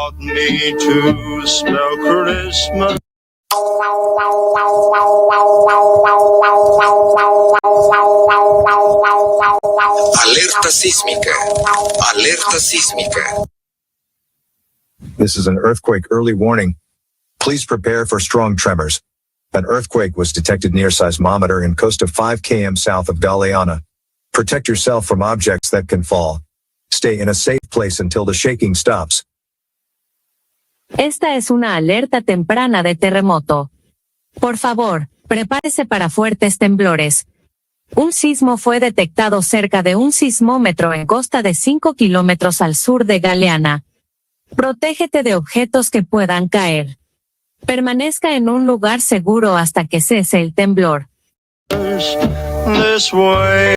taught me to spell Christmas. Alerta sísmica. Alerta sísmica. This is an earthquake early warning. Please prepare for strong tremors. An earthquake was detected near seismometer in coast of 5 km south of Galeana. Protect yourself from objects that can fall. Stay in a safe place until the shaking stops. Esta es una alerta temprana de terremoto. Por favor, prepárese para fuertes temblores. Un sismo fue detectado cerca de un sismómetro en costa de 5 kilómetros al sur de Galeana. Protégete de objetos que puedan caer. Permanezca en un lugar seguro hasta que cese el temblor. This way.